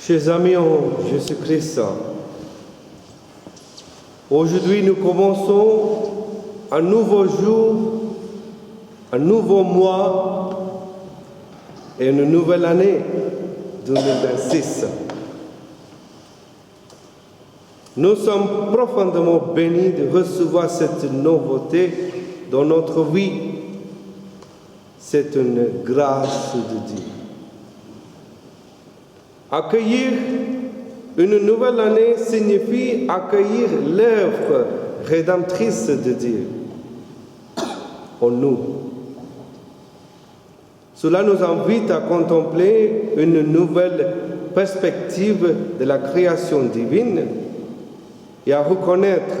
Chers amis en Jésus-Christ, aujourd'hui nous commençons un nouveau jour, un nouveau mois et une nouvelle année 2026. Nous sommes profondément bénis de recevoir cette nouveauté dans notre vie. C'est une grâce de Dieu. Accueillir une nouvelle année signifie accueillir l'œuvre rédemptrice de Dieu en nous. Cela nous invite à contempler une nouvelle perspective de la création divine et à reconnaître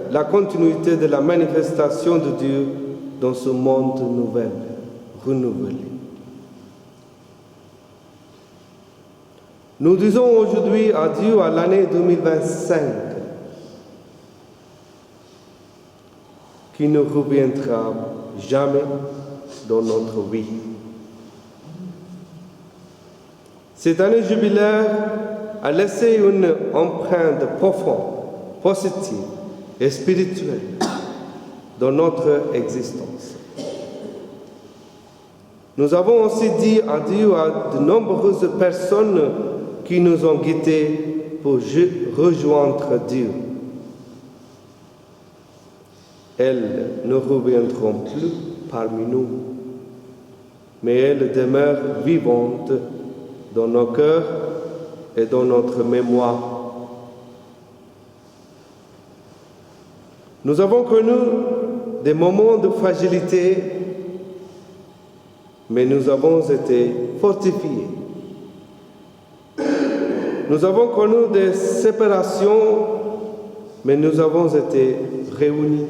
la continuité de la manifestation de Dieu dans ce monde nouvel, renouvelé. Nous disons aujourd'hui adieu à l'année 2025 qui ne reviendra jamais dans notre vie. Cette année jubilaire a laissé une empreinte profonde, positive et spirituelle dans notre existence. Nous avons aussi dit adieu à de nombreuses personnes qui nous ont guidés pour rejoindre Dieu. Elles ne reviendront plus parmi nous, mais elles demeurent vivantes dans nos cœurs et dans notre mémoire. Nous avons connu des moments de fragilité, mais nous avons été fortifiés. Nous avons connu des séparations, mais nous avons été réunis.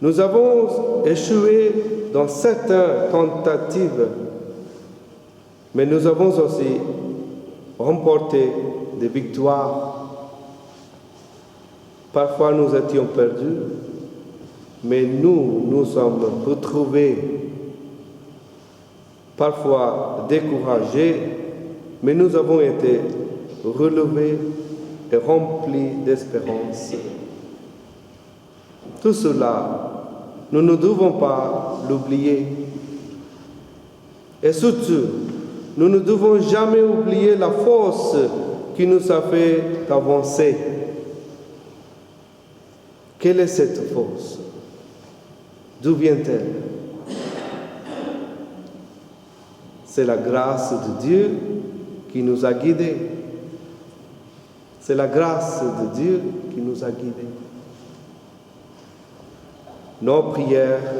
Nous avons échoué dans certaines tentatives, mais nous avons aussi remporté des victoires. Parfois nous étions perdus, mais nous sommes retrouvés. Parfois découragés, mais nous avons été relevés et remplis d'espérance. Tout cela, nous ne devons pas l'oublier. Et surtout, nous ne devons jamais oublier la force qui nous a fait avancer. Quelle est cette force? D'où vient-elle? C'est la grâce de Dieu qui nous a guidés. C'est la grâce de Dieu qui nous a guidés. Nos prières,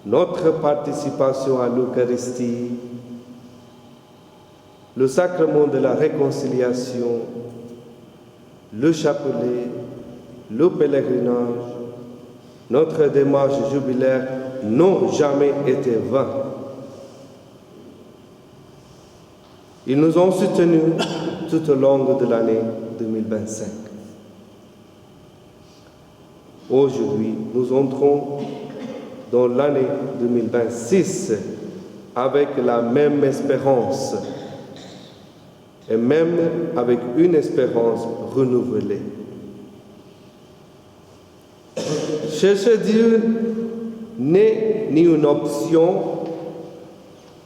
notre participation à l'Eucharistie, le sacrement de la réconciliation, le chapelet, le pèlerinage, notre démarche jubilaire n'ont jamais été vains. Ils nous ont soutenus tout au long de l'année 2025. Aujourd'hui, nous entrons dans l'année 2026 avec la même espérance et même avec une espérance renouvelée. Chercher Dieu n'est ni une option,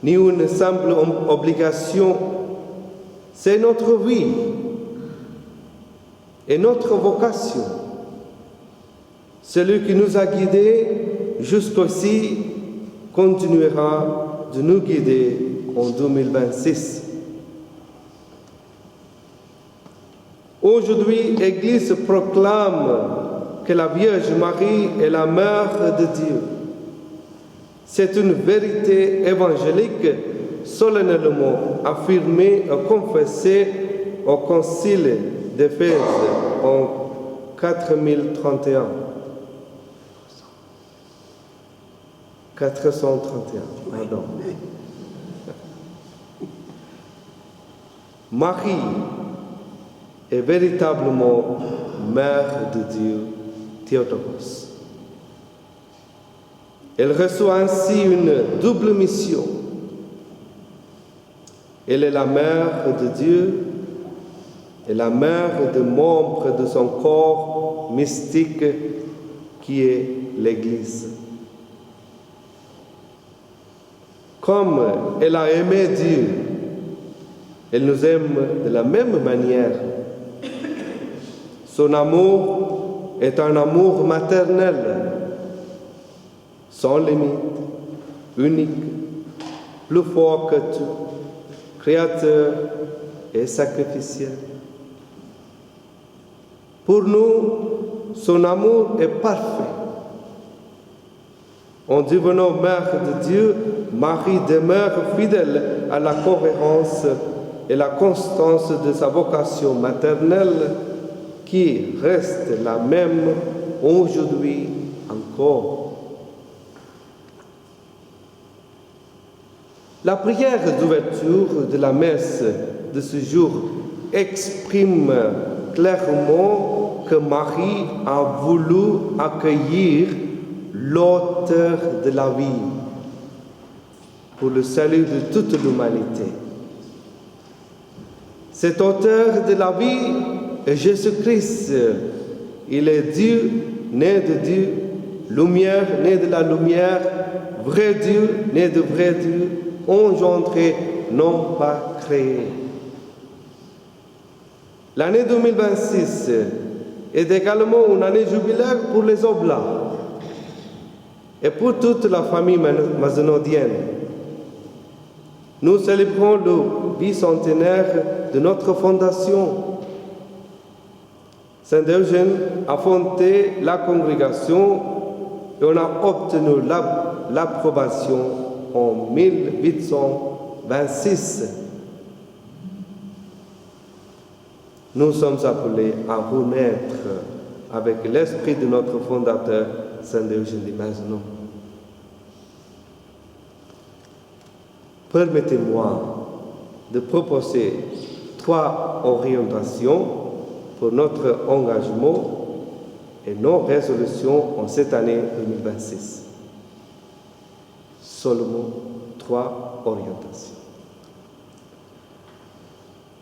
ni une simple obligation. C'est notre vie et notre vocation. Celui qui nous a guidés jusqu'ici continuera de nous guider en 2026. Aujourd'hui, l'Église proclame que la Vierge Marie est la Mère de Dieu. C'est une vérité évangélique solennellement affirmée et confessée au Concile d'Éphèse en 431. Pardon. Marie est véritablement Mère de Dieu, Théotokos. Elle reçoit ainsi une double mission. Elle est la mère de Dieu et la mère des membres de son corps mystique qui est l'Église. Comme elle a aimé Dieu, elle nous aime de la même manière. Son amour est un amour maternel, sans limite, unique, plus fort que tout, créateur et sacrificiel. Pour nous, son amour est parfait. En devenant mère de Dieu, Marie demeure fidèle à la cohérence et la constance de sa vocation maternelle qui reste la même aujourd'hui encore. La prière d'ouverture de la messe de ce jour exprime clairement que Marie a voulu accueillir l'auteur de la vie pour le salut de toute l'humanité. Cet auteur de la vie est Jésus-Christ. Il est Dieu, né de Dieu, lumière, né de la lumière, vrai Dieu, né de vrai Dieu, engendré, non pas créé. L'année 2026 est également une année jubilaire pour les Oblats et pour toute la famille mazonodienne. Nous célébrons le bicentenaire de notre fondation. Saint Eugène a fondé la congrégation et on a obtenu l'approbation en 1826. Nous sommes appelés à renaître avec l'esprit de notre fondateur, Saint Eugène de Mazenod. Permettez-moi de proposer 3 orientations pour notre engagement et nos résolutions en cette année 2026. Seulement 3 orientations.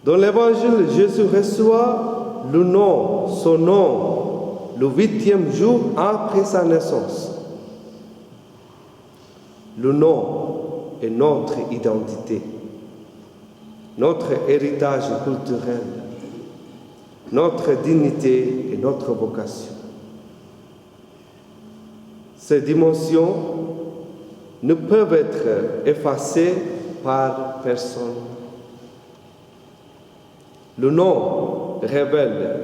Dans l'Évangile, Jésus reçoit son nom, le 8e jour après sa naissance. Le nom est notre identité, notre héritage culturel, notre dignité et notre vocation. Ces dimensions ne peuvent être effacées par personne. Le nom révèle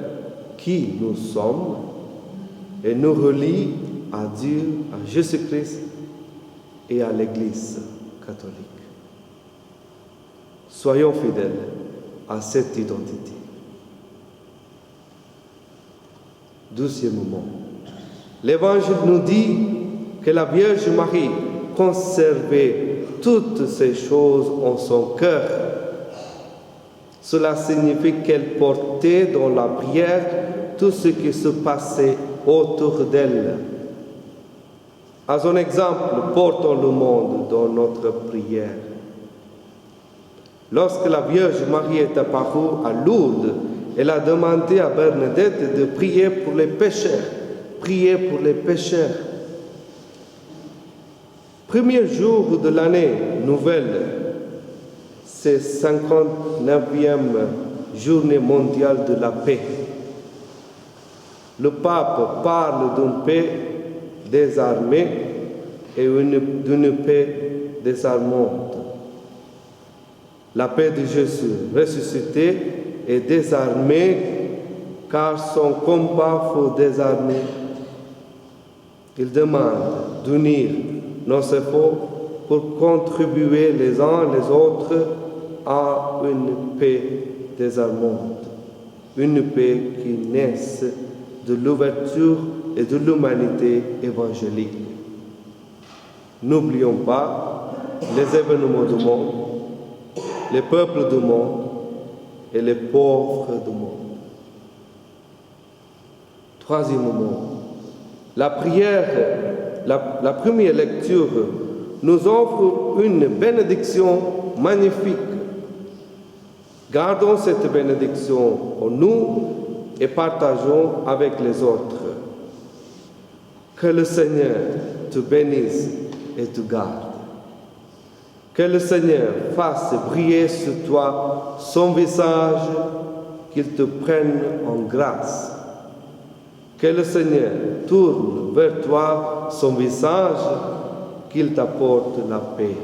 qui nous sommes et nous relie à Dieu, à Jésus-Christ et à l'Église catholique. Soyons fidèles à cette identité. Deuxièmement, l'Évangile nous dit que la Vierge Marie conservait toutes ces choses en son cœur. Cela signifie qu'elle portait dans la prière tout ce qui se passait autour d'elle. À son exemple, portons le monde dans notre prière. Lorsque la Vierge Marie est apparue à Lourdes, elle a demandé à Bernadette de prier pour les pécheurs. Prier pour les pécheurs. Premier jour de l'année nouvelle, c'est 59e journée mondiale de la paix. Le pape parle d'une paix désarmée et d'une paix désarmante. La paix de Jésus ressuscité est désarmée car son combat faut désarmer. Il demande d'unir nos efforts pour contribuer les uns les autres à une paix désarmante, une paix qui naisse de l'ouverture et de l'humanité évangélique. N'oublions pas les événements du monde, les peuples du monde et les pauvres du monde. Troisièmement, la prière la première lecture nous offre une bénédiction magnifique. Gardons cette bénédiction en nous et partageons avec les autres. Que le Seigneur te bénisse et te garde. Que le Seigneur fasse briller sur toi son visage, qu'il te prenne en grâce. Que le Seigneur tourne vers toi son visage, qu'il t'apporte la paix.